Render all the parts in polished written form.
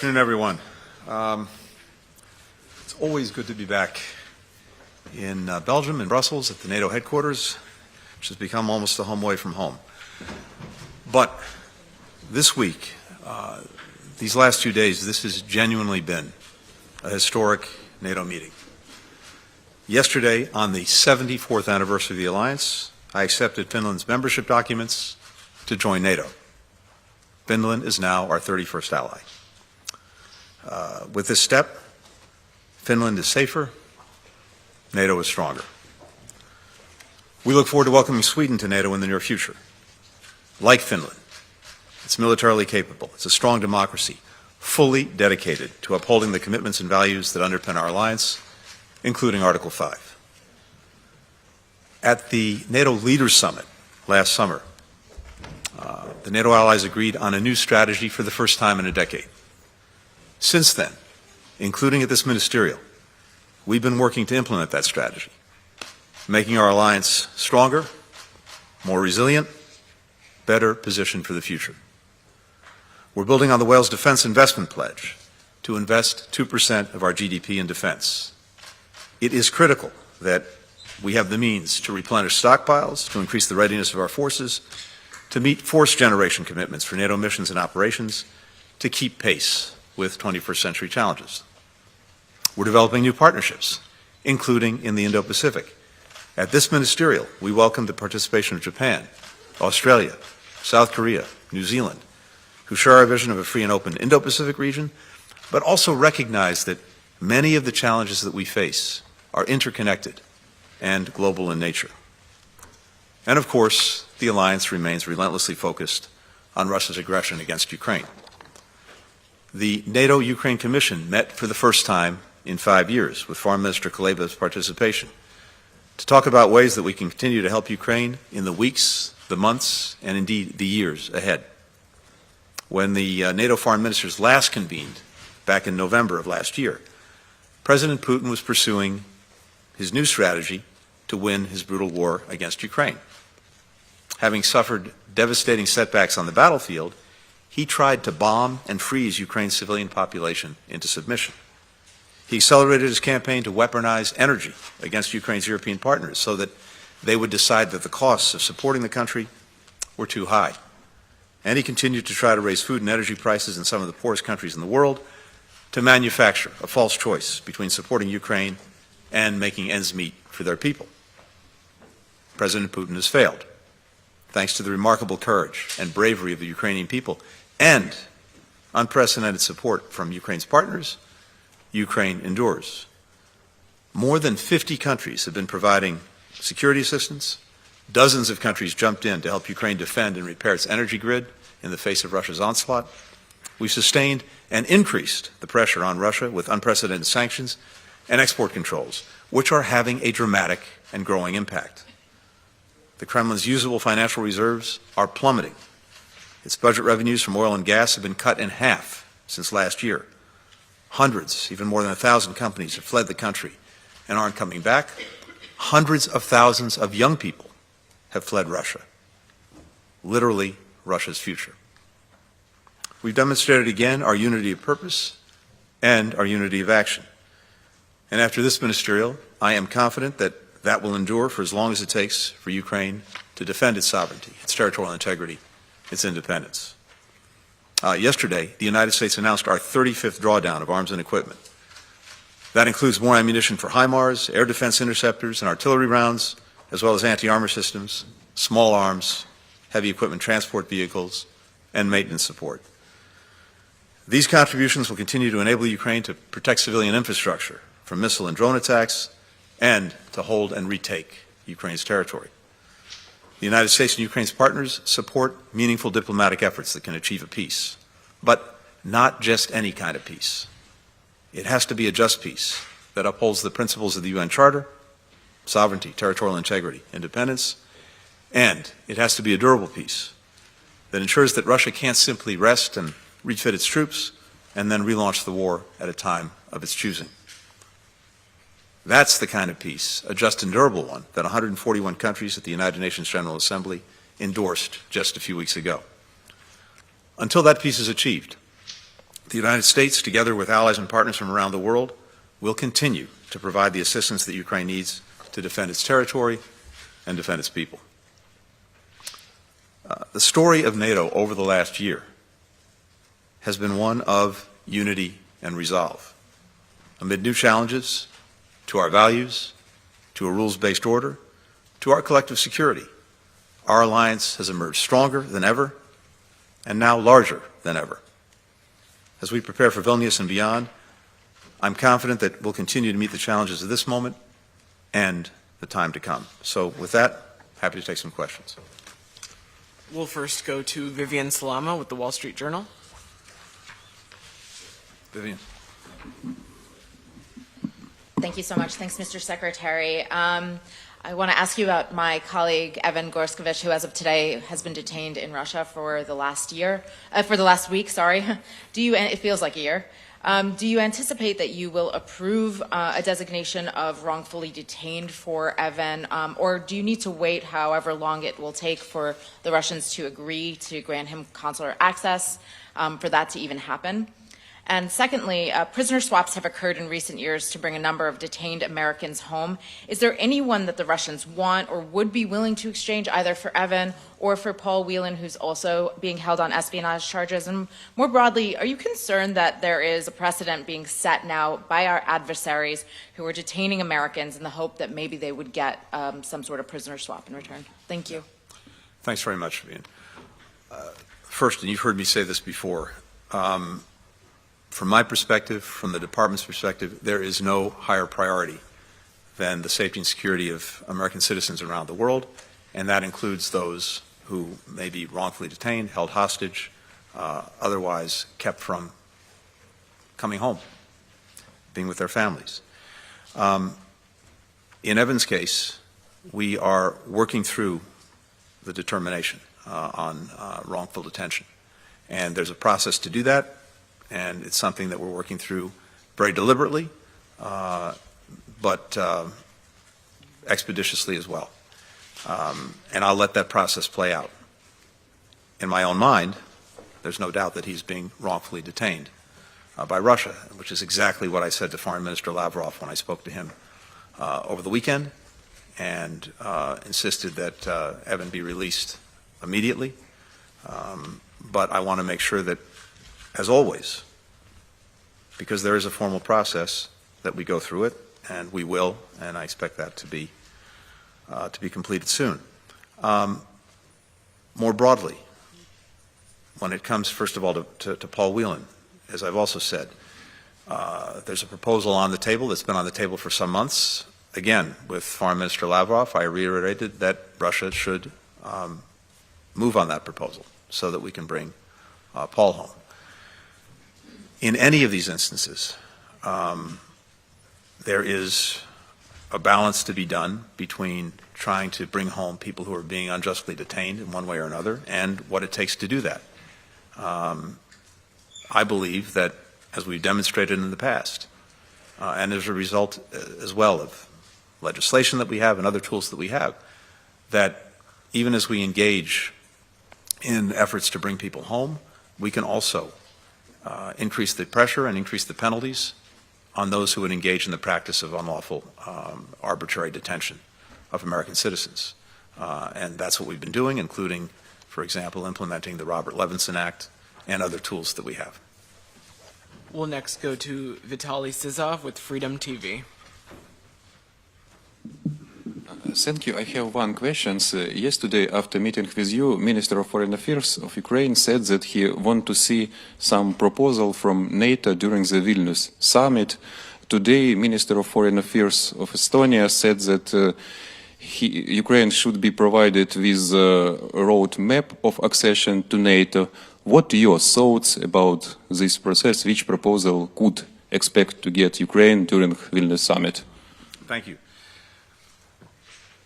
Good afternoon, everyone. It's always good to be back in Belgium, in Brussels, at the NATO headquarters, which has become almost a home away from home. But this week, these last 2 days, this has genuinely been a historic NATO meeting. Yesterday, on the 74th anniversary of the alliance, I accepted Finland's membership documents to join NATO. Finland is now our 31st ally. With this step, Finland is safer, NATO is stronger. We look forward to welcoming Sweden to NATO in the near future. Like Finland, it's militarily capable, it's a strong democracy, fully dedicated to upholding the commitments and values that underpin our alliance, including Article 5. At the NATO Leaders Summit last summer, the NATO allies agreed on a new strategy for the first time in a decade. Since then, including at this ministerial, we've been working to implement that strategy, making our alliance stronger, more resilient, better positioned for the future. We're building on the Wales Defence Investment Pledge to invest 2% of our GDP in defence. It is critical that we have the means to replenish stockpiles, to increase the readiness of our forces, to meet force generation commitments for NATO missions and operations, to keep pace with 21st century challenges. We're developing new partnerships, including in the Indo-Pacific. At this ministerial, we welcome the participation of Japan, Australia, South Korea, New Zealand, who share our vision of a free and open Indo-Pacific region, but also recognize that many of the challenges that we face are interconnected and global in nature. And of course, the alliance remains relentlessly focused on Russia's aggression against Ukraine. The NATO-Ukraine Commission met for the first time in 5 years with Foreign Minister Kuleba's participation to talk about ways that we can continue to help Ukraine in the weeks, the months, and indeed the years ahead. When the NATO foreign ministers last convened back in November of last year, President Putin was pursuing his new strategy to win his brutal war against Ukraine. Having suffered devastating setbacks on the battlefield, he tried to bomb and freeze Ukraine's civilian population into submission. He accelerated his campaign to weaponize energy against Ukraine's European partners so that they would decide that the costs of supporting the country were too high. And he continued to try to raise food and energy prices in some of the poorest countries in the world to manufacture a false choice between supporting Ukraine and making ends meet for their people. President Putin has failed, thanks to the remarkable courage and bravery of the Ukrainian people and unprecedented support from Ukraine's partners. Ukraine endures. More than 50 countries have been providing security assistance. Dozens of countries jumped in to help Ukraine defend and repair its energy grid in the face of Russia's onslaught. We've sustained and increased the pressure on Russia with unprecedented sanctions and export controls, which are having a dramatic and growing impact. The Kremlin's usable financial reserves are plummeting. Its budget revenues from oil and gas have been cut in half since last year. Hundreds, even more than 1,000 companies have fled the country and aren't coming back. Hundreds of thousands of young people have fled Russia. Literally, Russia's future. We've demonstrated again our unity of purpose and our unity of action. And after this ministerial, I am confident that that will endure for as long as it takes for Ukraine to defend its sovereignty, its territorial integrity, its independence. Yesterday, the United States announced our 35th drawdown of arms and equipment. That includes more ammunition for HIMARS, air defense interceptors, and artillery rounds, as well as anti-armor systems, small arms, heavy equipment transport vehicles, and maintenance support. These contributions will continue to enable Ukraine to protect civilian infrastructure from missile and drone attacks and to hold and retake Ukraine's territory. The United States and Ukraine's partners support meaningful diplomatic efforts that can achieve a peace, but not just any kind of peace. It has to be a just peace that upholds the principles of the UN Charter, sovereignty, territorial integrity, independence, and it has to be a durable peace that ensures that Russia can't simply rest and refit its troops and then relaunch the war at a time of its choosing. That's the kind of peace, a just and durable one, that 141 countries at the United Nations General Assembly endorsed just a few weeks ago. Until that peace is achieved, The United States, together with allies and partners from around the world, will continue to provide the assistance that Ukraine needs to defend its territory and defend its people. The story of NATO over the last year has been one of unity and resolve. Amid new challenges to our values, to a rules-based order, to our collective security, our alliance has emerged stronger than ever and now larger than ever. As we prepare for Vilnius and beyond, I'm confident that we'll continue to meet the challenges of this moment and the time to come. So with that, happy to take some questions. We'll first go to Vivian Salama with the Wall Street Journal. Vivian. Thank you so much. Thanks, Mr. Secretary. I want to ask you about my colleague, Evan Gorskevich, who as of today has been detained in Russia for the last week, sorry. It feels like a year. Do you anticipate that you will approve a designation of wrongfully detained for Evan, or do you need to wait however long it will take for the Russians to agree to grant him consular access for that to even happen? And secondly, prisoner swaps have occurred in recent years to bring a number of detained Americans home. Is there anyone that the Russians want or would be willing to exchange either for Evan or for Paul Whelan, who's also being held on espionage charges? And more broadly, are you concerned that there is a precedent being set now by our adversaries who are detaining Americans in the hope that maybe they would get some sort of prisoner swap in return? Thank you. Thanks very much, Vivian. First, and you've heard me say this before, from my perspective, from the department's perspective, there is no higher priority than the safety and security of American citizens around the world, and that includes those who may be wrongfully detained, held hostage, otherwise kept from coming home, being with their families. In Evan's case, we are working through the determination on wrongful detention, and there's a process to do that. And it's something that we're working through very deliberately, but expeditiously as well. And I'll let that process play out. In my own mind, there's no doubt that he's being wrongfully detained by Russia, which is exactly what I said to Foreign Minister Lavrov when I spoke to him over the weekend and insisted that Evan be released immediately. But I want to make sure that, as always, because there is a formal process that we go through it, and we will, and I expect that to be completed soon. More broadly, when it comes, first of all, to Paul Whelan, as I've also said, there's a proposal on the table that's been on the table for some months. Again, with Foreign Minister Lavrov, I reiterated that Russia should move on that proposal so that we can bring Paul home. In any of these instances, there is a balance to be done between trying to bring home people who are being unjustly detained in one way or another and what it takes to do that. I believe that, as we've demonstrated in the past, and as a result as well of legislation that we have and other tools that we have, that even as we engage in efforts to bring people home, we can also increase the pressure and increase the penalties on those who would engage in the practice of unlawful arbitrary detention of American citizens. And that's what we've been doing, including, for example, implementing the Robert Levinson Act and other tools that we have. We'll next go to Vitaly Sizov with Freedom TV. Thank you. I have one question. Yesterday, after meeting with you, Minister of Foreign Affairs of Ukraine said that he wants to see some proposal from NATO during the Vilnius summit. Today, Minister of Foreign Affairs of Estonia said that Ukraine should be provided with a roadmap of accession to NATO. What are your thoughts about this process? Which proposal could expect to get Ukraine during Vilnius summit? Thank you.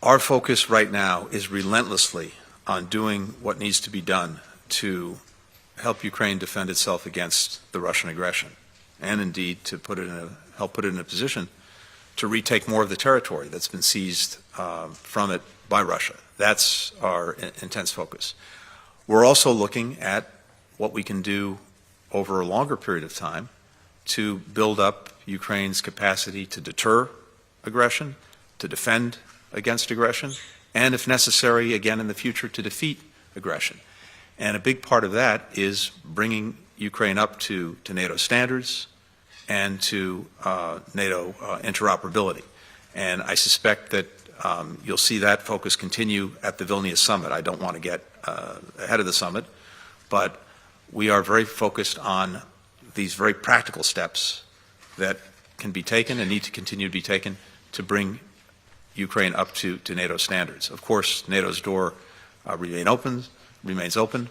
Our focus right now is relentlessly on doing what needs to be done to help Ukraine defend itself against the Russian aggression, and indeed to help put it in a position to retake more of the territory that's been seized from it by Russia. That's our intense focus. We're also looking at what we can do over a longer period of time to build up Ukraine's capacity to deter aggression, to defend against aggression, and if necessary, again in the future, to defeat aggression. And a big part of that is bringing Ukraine up to NATO standards and to NATO interoperability. And I suspect that you'll see that focus continue at the Vilnius summit. I don't want to get ahead of the summit, but we are very focused on these very practical steps that can be taken and need to continue to be taken to bring Ukraine up to NATO standards. Of course, NATO's door remains open.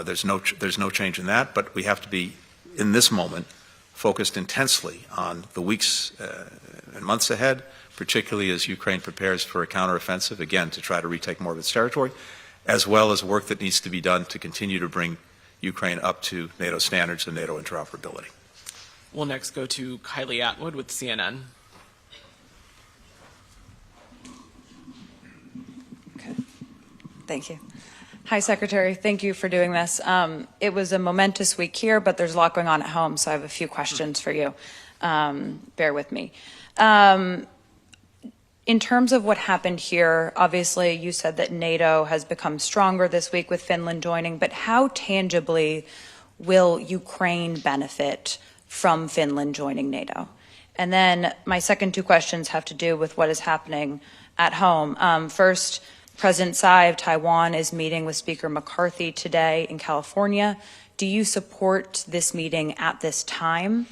There's no change in that, but we have to be, in this moment, focused intensely on the weeks and months ahead, particularly as Ukraine prepares for a counteroffensive, again, to try to retake more of its territory, as well as work that needs to be done to continue to bring Ukraine up to NATO standards and NATO interoperability. We'll next go to Kylie Atwood with CNN. Okay. Thank you. Hi, Secretary. Thank you for doing this. It was a momentous week here, but there's a lot going on at home, so I have a few questions for you. Bear with me. In terms of what happened here, obviously you said that NATO has become stronger this week with Finland joining, but how tangibly will Ukraine benefit from Finland joining NATO? And then my second two questions have to do with what is happening at home. First, President Tsai of Taiwan is meeting with Speaker McCarthy today in California. Do you support this meeting at this time?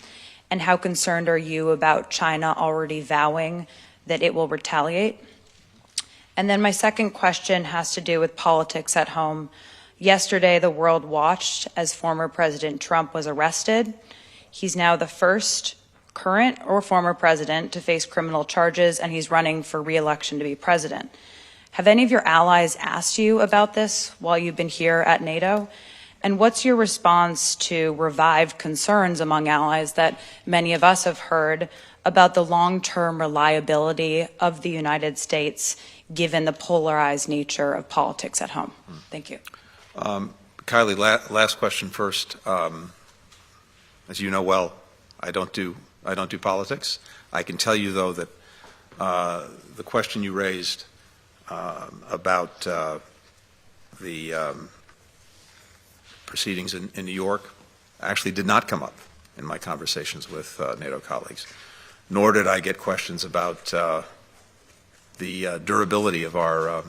And how concerned are you about China already vowing that it will retaliate? And then my second question has to do with politics at home. Yesterday, the world watched as former President Trump was arrested. He's now the first current or former president to face criminal charges, and he's running for re-election to be president. Have any of your allies asked you about this while you've been here at NATO? And what's your response to revived concerns among allies that many of us have heard about the long-term reliability of the United States given the polarized nature of politics at home? Thank you. Kylie, last question first. As you know well, I don't do politics. I can tell you though that the question you raised about the proceedings in New York actually did not come up in my conversations with NATO colleagues, nor did I get questions about the durability of our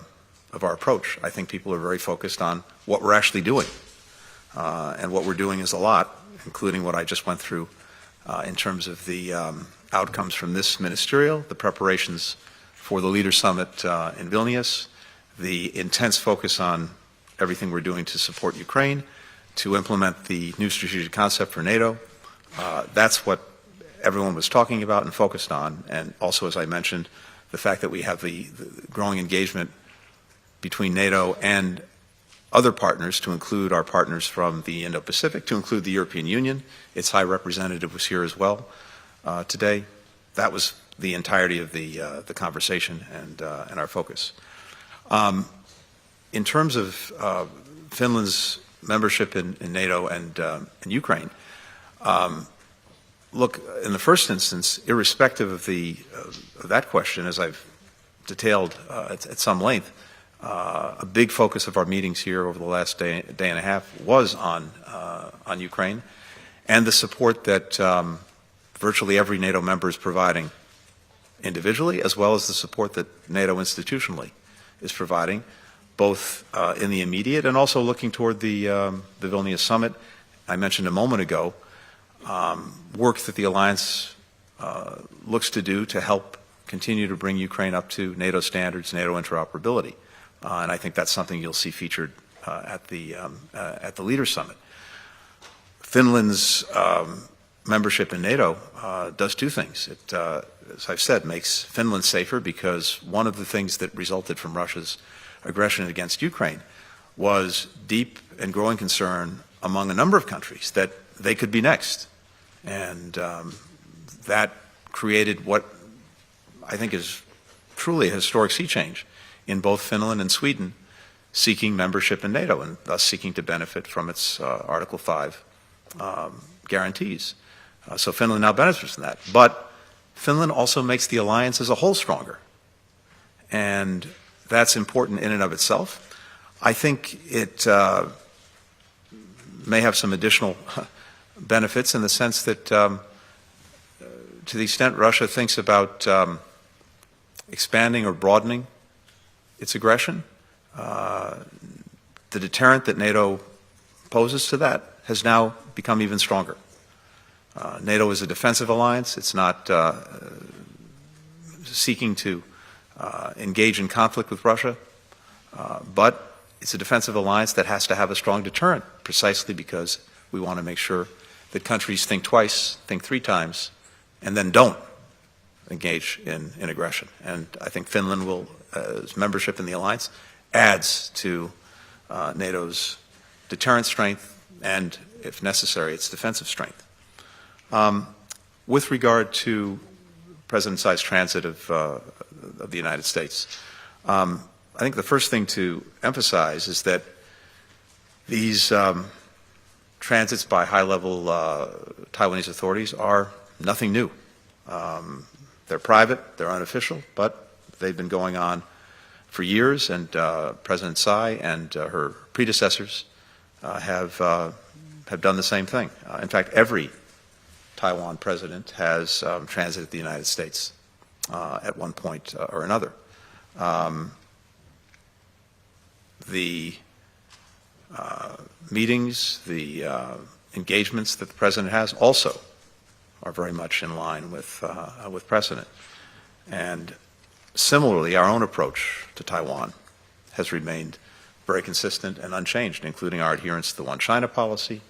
approach. I think people are very focused on what we're actually doing, and what we're doing is a lot, including what I just went through in terms of the outcomes from this ministerial, the preparations for the Leaders Summit in Vilnius, the intense focus on everything we're doing to support Ukraine, to implement the new strategic concept for NATO. That's what everyone was talking about and focused on, and also, as I mentioned, the fact that we have the growing engagement between NATO and other partners, to include our partners from the Indo-Pacific, to include the European Union. Its High Representative was here as well today. That was the entirety of the conversation and our focus. In terms of Finland's membership in NATO and Ukraine, look, in the first instance, irrespective of that question, as I've detailed at some length, a big focus of our meetings here over the last day and a half was on Ukraine and the support that virtually every NATO member is providing individually, as well as the support that NATO institutionally is providing, both in the immediate and also looking toward the Vilnius summit. I mentioned a moment ago work that the alliance looks to do to help continue to bring Ukraine up to NATO standards, NATO interoperability. And I think that's something you'll see featured at the Leaders Summit. Finland's membership in NATO does two things. It, as I've said, makes Finland safer, because one of the things that resulted from Russia's aggression against Ukraine was deep and growing concern among a number of countries that they could be next. And that created what I think is truly a historic sea change in both Finland and Sweden seeking membership in NATO, and thus seeking to benefit from its Article 5 guarantees. So Finland now benefits from that. But Finland also makes the alliance as a whole stronger. And that's important in and of itself. I think it may have some additional benefits in the sense that to the extent Russia thinks about expanding or broadening its aggression, the deterrent that NATO poses to that has now become even stronger. NATO is a defensive alliance. It's not seeking to engage in conflict with Russia, but it's a defensive alliance that has to have a strong deterrent precisely because we want to make sure that countries think twice, think three times, and then don't engage in aggression. And I think Finland will, as membership in the alliance, adds to NATO's deterrent strength and, if necessary, its defensive strength. With regard to President Tsai's transit of the United States, I think the first thing to emphasize is that these transits by high-level Taiwanese authorities are nothing new. They're private, they're unofficial, but they've been going on for years, and President Tsai and her predecessors have done the same thing. In fact, every Taiwan president has transited the United States at one point or another. The meetings, the engagements that the president has also are very much in line with precedent. And similarly, our own approach to Taiwan has remained very consistent and unchanged, including our adherence to the One China policy,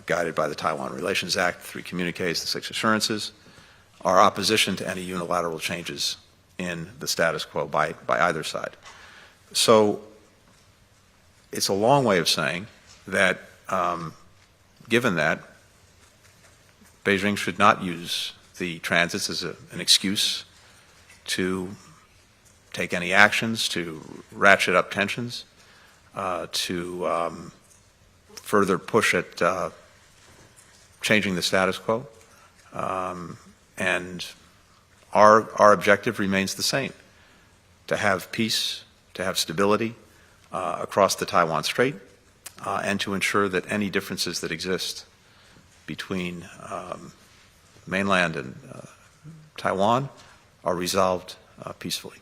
guided by the Taiwan Relations Act, 3 communiques, the 6 assurances, our opposition to any unilateral changes in the status quo by either side. So it's a long way of saying that, given that, Beijing should not use the transits as an excuse to take any actions, to ratchet up tensions, to further push at changing the status quo. And our objective remains the same, to have peace, to have stability across the Taiwan Strait, and to ensure that any differences that exist between mainland and Taiwan are resolved peacefully.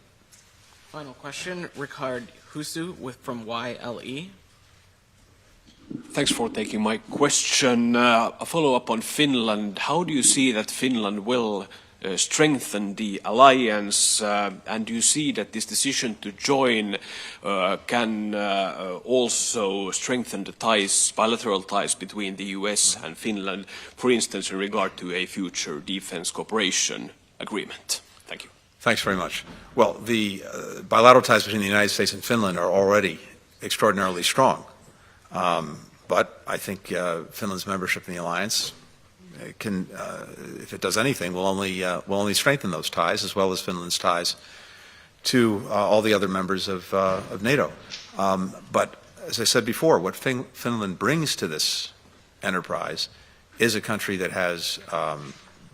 Final question, Ricard Husu from YLE. Thanks for taking my question. A follow-up on Finland. How do you see that Finland will strengthen the alliance, and do you see that this decision to join can also strengthen the ties, bilateral ties between the US and Finland, for instance, in regard to a future defense cooperation agreement? Thank you. Thanks very much. Well, the bilateral ties between the United States and Finland are already extraordinarily strong. But I think Finland's membership in the alliance can, if it does anything, will only strengthen those ties, as well as Finland's ties to all the other members of NATO. But as I said before, what Finland brings to this enterprise is a country that has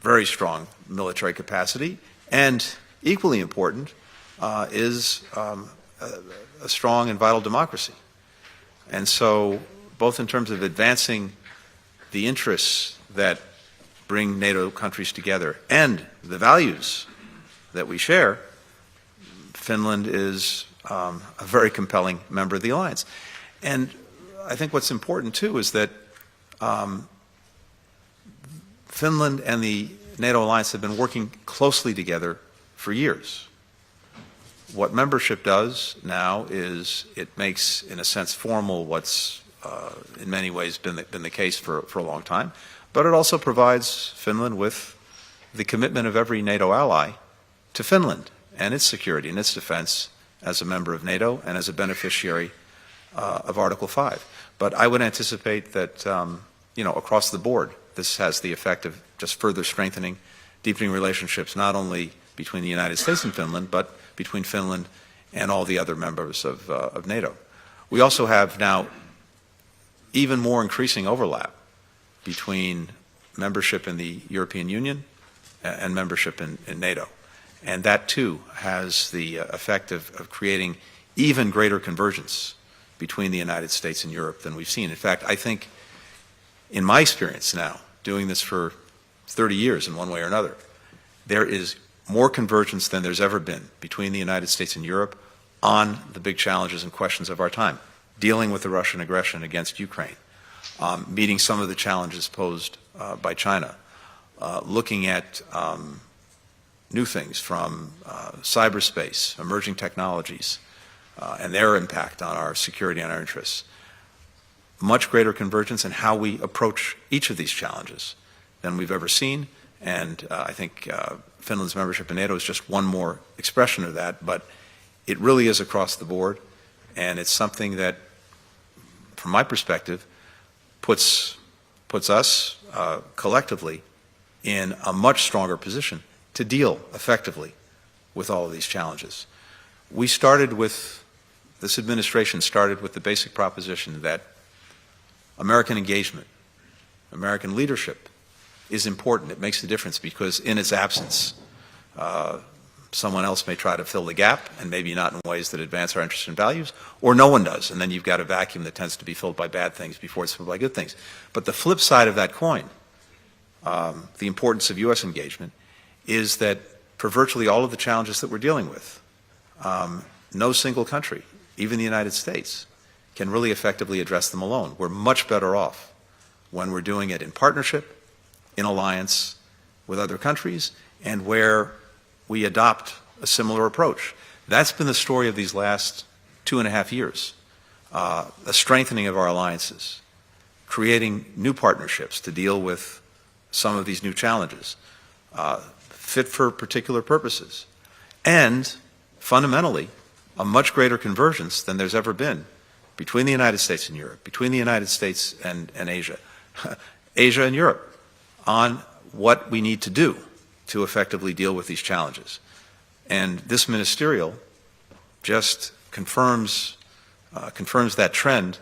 very strong military capacity, and equally important is a strong and vital democracy. And so, both in terms of advancing the interests that bring NATO countries together and the values that we share, Finland is a very compelling member of the alliance. And I think what's important too is that Finland and the NATO alliance have been working closely together for years. What membership does now is it makes, in a sense, formal what's in many ways been the case for a long time, but it also provides Finland with the commitment of every NATO ally to Finland and its security and its defense as a member of NATO and as a beneficiary of Article 5. But I would anticipate that, across the board, this has the effect of just further strengthening, deepening relationships not only between the United States and Finland, but between Finland and all the other members of NATO. We also have now even more increasing overlap between membership in the European Union and membership in NATO. And that, too, has the effect of creating even greater convergence between the United States and Europe than we've seen. In fact, I think, in my experience now, doing this for 30 years in one way or another, there is more convergence than there's ever been between the United States and Europe on the big challenges and questions of our time, dealing with the Russian aggression against Ukraine, meeting some of the challenges posed by China, looking at new things from cyberspace, emerging technologies, and their impact on our security and our interests. Much greater convergence in how we approach each of these challenges than we've ever seen, and I think Finland's membership in NATO is just one more expression of that, but it really is across the board, and it's something that, from my perspective, puts us collectively in a much stronger position to deal effectively with all of these challenges. This administration started with the basic proposition that American engagement, American leadership is important. It makes a difference because in its absence, someone else may try to fill the gap, and maybe not in ways that advance our interests and values, or no one does, and then you've got a vacuum that tends to be filled by bad things before it's filled by good things. But the flip side of that coin, the importance of U.S. engagement, is that for virtually all of the challenges that we're dealing with, no single country, even the United States, can really effectively address them alone. We're much better off when we're doing it in partnership, in alliance with other countries, and where we adopt a similar approach. That's been the story of these last 2.5 years, a strengthening of our alliances, creating new partnerships to deal with some of these new challenges, fit for particular purposes, and fundamentally a much greater convergence than there's ever been between the United States and Europe, between the United States and Asia, Asia and Europe, on what we need to do to effectively deal with these challenges. And this ministerial just confirms that trend,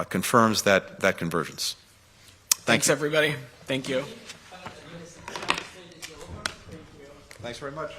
confirms that convergence. Thanks, everybody. Thank you. Thanks very much.